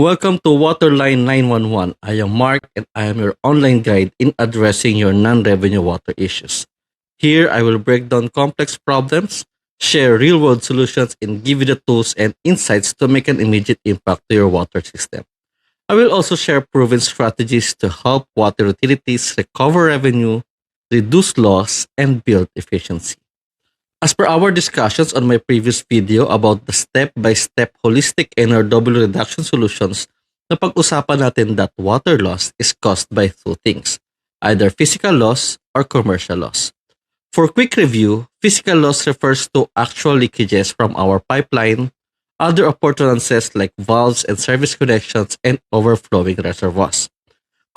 Welcome to Waterline 911. I am Mark and I am your online guide in addressing your non-revenue water issues. Here, I will break down complex problems, share real-world solutions, and give you the tools and insights to make an immediate impact to your water system. I will also share proven strategies to help water utilities recover revenue, reduce loss, and build efficiency. As per our discussions on my previous video about the step-by-step holistic NRW reduction solutions, napag-usapan natin that water loss is caused by two things, either physical loss or commercial loss. For quick review, physical loss refers to actual leakages from our pipeline, other appurtenances like valves and service connections, and overflowing reservoirs.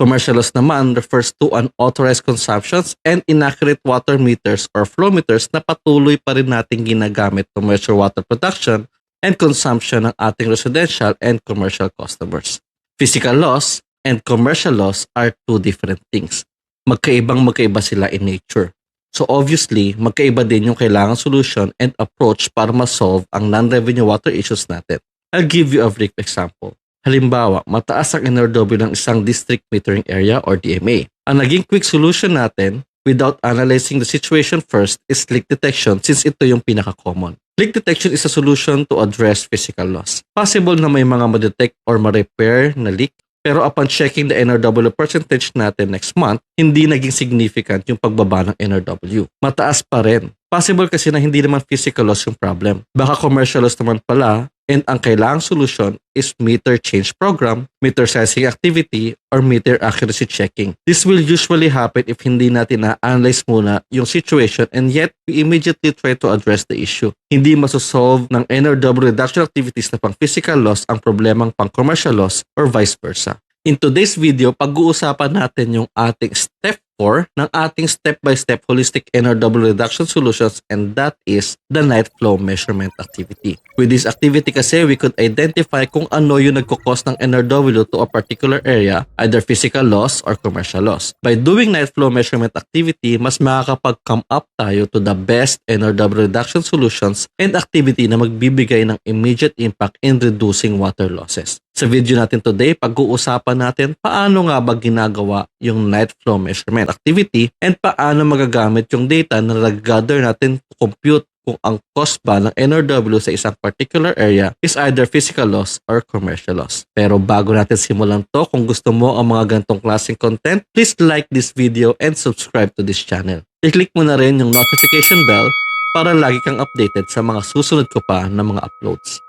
Commercial loss naman refers to unauthorized consumptions and inaccurate water meters or flow meters na patuloy pa rin nating ginagamit to measure water production and consumption ng ating residential and commercial customers. Physical loss and commercial loss are two different things. Magkaiba sila in nature. So obviously, magkaiba din yung kailangan solution and approach para ma-solve ang non-revenue water issues natin. I'll give you a brief example. Halimbawa, mataas ang NRW ng isang district metering area or DMA. Ang naging quick solution natin, without analyzing the situation first, is leak detection since ito yung pinaka-common. Leak detection is a solution to address physical loss. Possible na may mga ma-detect or ma-repair na leak, pero upon checking the NRW percentage natin next month, hindi naging significant yung pagbaba ng NRW. Mataas pa rin. Possible kasi na hindi naman physical loss yung problem. Baka commercial loss naman pala, and ang kailangang solution is meter change program, meter sizing activity, or meter accuracy checking. This will usually happen if hindi natin na-analyze muna yung situation and yet we immediately try to address the issue. Hindi masosolve ng NRW reduction activities na pang physical loss ang problemang pang commercial loss or vice versa. In today's video, pag-uusapan natin yung ating step 4 ng ating step-by-step holistic NRW reduction solutions, and that is the night flow measurement activity. With this activity kasi, we could identify kung ano yung nagkukos ng NRW to a particular area, either physical loss or commercial loss. By doing night flow measurement activity, mas makakapag-come up tayo to the best NRW reduction solutions and activity na magbibigay ng immediate impact in reducing water losses. Sa video natin today, pag-uusapan natin paano nga ba ginagawa yung night flow measurement activity and paano magagamit yung data na nag-gather natin to compute kung ang cost ba ng NRW sa isang particular area is either physical loss or commercial loss. Pero bago natin simulan to, kung gusto mo ang mga ganitong klaseng content, please like this video and subscribe to this channel. I-click mo na rin yung notification bell para lagi kang updated sa mga susunod ko pa na mga uploads.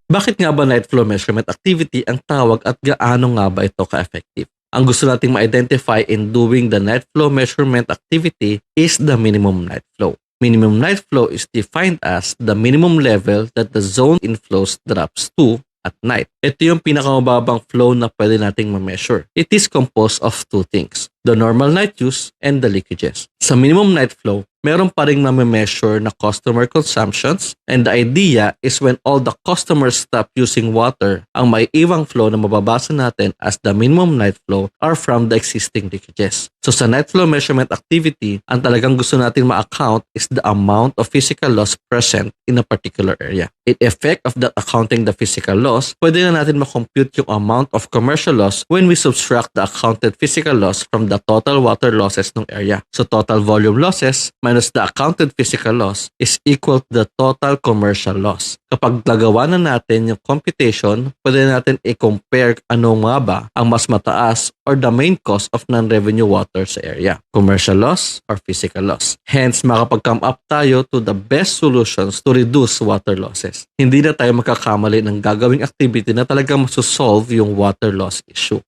Bakit nga ba night flow measurement activity ang tawag at gaano nga ba ito ka-effective? Ang gusto nating ma-identify in doing the night flow measurement activity is the minimum night flow. Minimum night flow is defined as the minimum level that the zone inflows drops to at night. Ito yung pinakamababang flow na pwede nating ma-measure. It is composed of two things, the normal night use and the leakages. Sa minimum night flow, meron pa rin ma-measure na customer consumptions, and the idea is when all the customers stop using water, ang maiiwang flow na mababasa natin as the minimum night flow are from the existing leakages. So sa night flow measurement activity, ang talagang gusto natin ma-account is the amount of physical loss present in a particular area. In effect of that accounting the physical loss, pwede na natin ma-compute yung amount of commercial loss when we subtract the accounted physical loss from the total water losses ng area. So total volume losses minus the accounted physical loss is equal to the total commercial loss. Kapag nagawa na natin yung computation, pwede natin i-compare ano nga ba ang mas mataas or the main cost of non-revenue water sa area, commercial loss or physical loss. Hence, makapag-come up tayo to the best solutions to reduce water losses. Hindi na tayo makakamali ng gagawing activity na talagang masosolve yung water loss issue.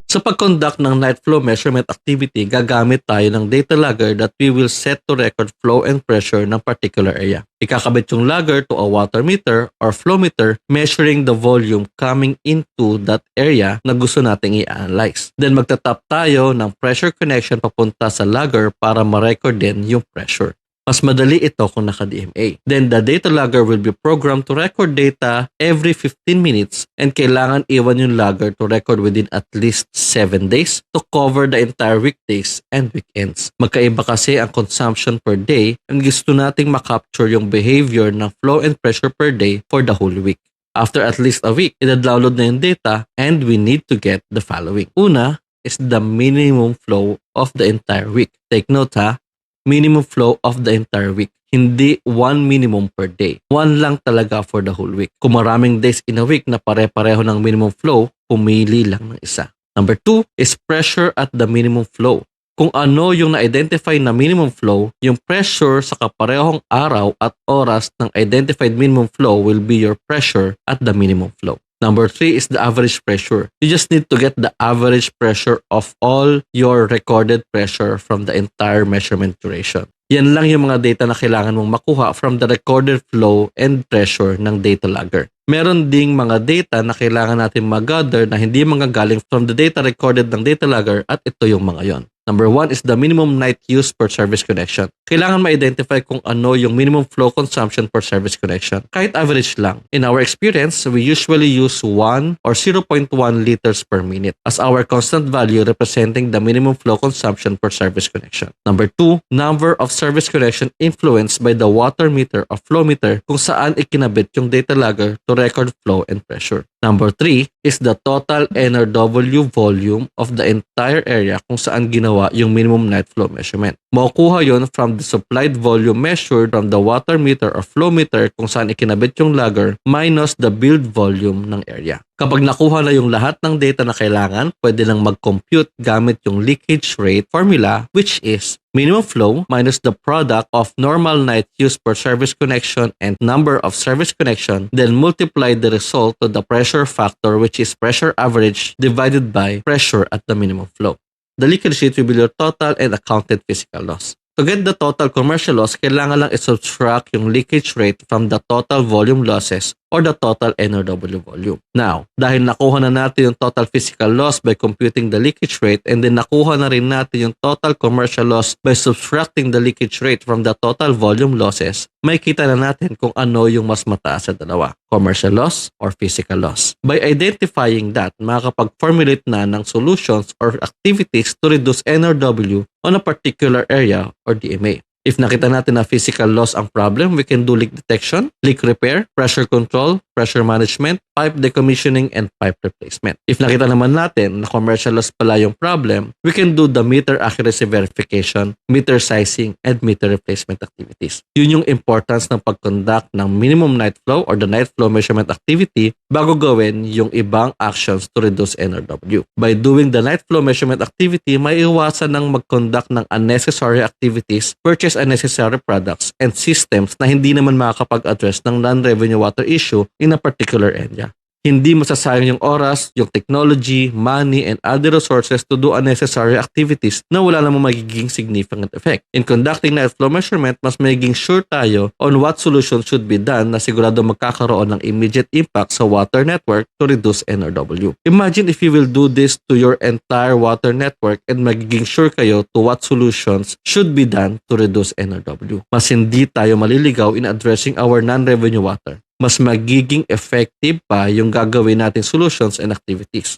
Sa pag-conduct ng night flow measurement activity, gagamit tayo ng data logger that we will set to record flow and pressure ng particular area. Ikakabit yung logger to a water meter or flow meter measuring the volume coming into that area na gusto nating i-analyze. Then magtatap tayo ng pressure connection papunta sa logger para ma-record din yung pressure. Mas madali ito kung naka-DMA. Then the data logger will be programmed to record data every 15 minutes and kailangan iwan yung logger to record within at least 7 days to cover the entire weekdays and weekends. Magkaiba kasi ang consumption per day and gusto nating makapture yung behavior ng flow and pressure per day for the whole week. After at least a week, ida-download na yung data and we need to get the following. Una is the minimum flow of the entire week. Take note ha, minimum flow of the entire week. Hindi one minimum per day. One lang talaga for the whole week. Kung maraming days in a week na pare-pareho ng minimum flow, pumili lang ng isa. Number 2 is pressure at the minimum flow. Kung ano yung na-identify na minimum flow, yung pressure sa kaparehong araw at oras ng identified minimum flow will be your pressure at the minimum flow. Number 3 is the average pressure. You just need to get the average pressure of all your recorded pressure from the entire measurement duration. Yan lang yung mga data na kailangan mong makuha from the recorded flow and pressure ng data logger. Meron ding mga data na kailangan natin mag-gather na hindi manggagaling from the data recorded ng data logger at ito yung mga yon. Number 1 is the minimum night use per service connection. Kailangan ma-identify kung ano yung minimum flow consumption per service connection. Kahit average lang. In our experience, we usually use 1 or 0.1 liters per minute as our constant value representing the minimum flow consumption per service connection. Number 2, number of service connection influenced by the water meter or flow meter kung saan ikinabit yung data logger to record flow and pressure. Number 3 is the total NRW volume of the entire area kung saan ginawa yung minimum night flow measurement. Makukuha yon from the supplied volume measured from the water meter or flow meter kung saan ikinabit yung logger minus the billed volume ng area. Kapag nakuha na yung lahat ng data na kailangan, pwede lang mag-compute gamit yung leakage rate formula which is minimum flow minus the product of normal night use per service connection and number of service connection, then multiply the result to the pressure factor which is pressure average divided by pressure at the minimum flow. The leakage rate will be your total and accounted physical loss. To get the total commercial loss, kailangan lang i-subtract yung leakage rate from the total volume losses or the total NRW volume. Now, dahil nakuha na natin yung total physical loss by computing the leakage rate and then nakuha na rin natin yung total commercial loss by subtracting the leakage rate from the total volume losses, may kita na natin kung ano yung mas mataas sa dalawa, commercial loss or physical loss. By identifying that, makakapag-formulate na ng solutions or activities to reduce NRW on a particular area or DMA. If nakita natin na physical loss ang problem, we can do leak detection, leak repair, pressure control, pressure management, pipe decommissioning, and pipe replacement. If nakita naman natin na commercial loss pala yung problem, we can do the meter accuracy verification, meter sizing, and meter replacement activities. Yun yung importance ng pag-conduct ng minimum night flow or the night flow measurement activity bago gawin yung ibang actions to reduce NRW. By doing the night flow measurement activity, may iwasan ng mag-conduct ng unnecessary activities, purchase unnecessary products, and systems na hindi naman makakapag-address ng non-revenue water issue in a particular area. Hindi masasayang yung oras, yung technology, money, and other resources to do unnecessary activities na wala namang magiging significant effect. In conducting night flow measurement, mas magiging sure tayo on what solution should be done na sigurado magkakaroon ng immediate impact sa water network to reduce NRW. Imagine if you will do this to your entire water network and magiging sure kayo to what solutions should be done to reduce NRW. Mas hindi tayo maliligaw in addressing our non-revenue water. Mas magiging effective pa yung gagawin nating solutions and activities.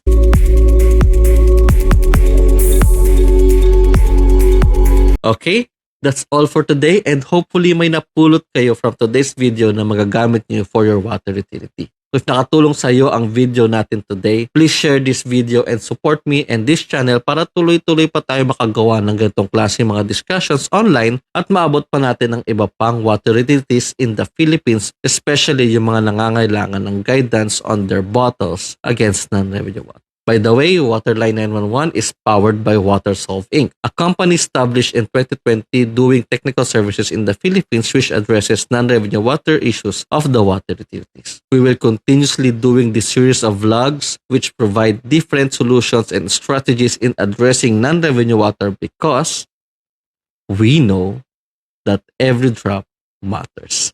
Okay, that's all for today and hopefully may napulot kayo from today's video na magagamit niyo for your water utility. If nakatulong sa iyo ang video natin today, please share this video and support me and this channel para tuloy-tuloy pa tayo makagawa ng ganitong klase mga discussions online at maabot pa natin ang iba pang water utilities in the Philippines, especially yung mga nangangailangan ng guidance on their bottles against non-revenue water. By the way, Waterline 911 is powered by WaterSolve Inc., a company established in 2020 doing technical services in the Philippines which addresses non-revenue water issues of the water utilities. We will continuously doing this series of vlogs which provide different solutions and strategies in addressing non-revenue water because we know that every drop matters.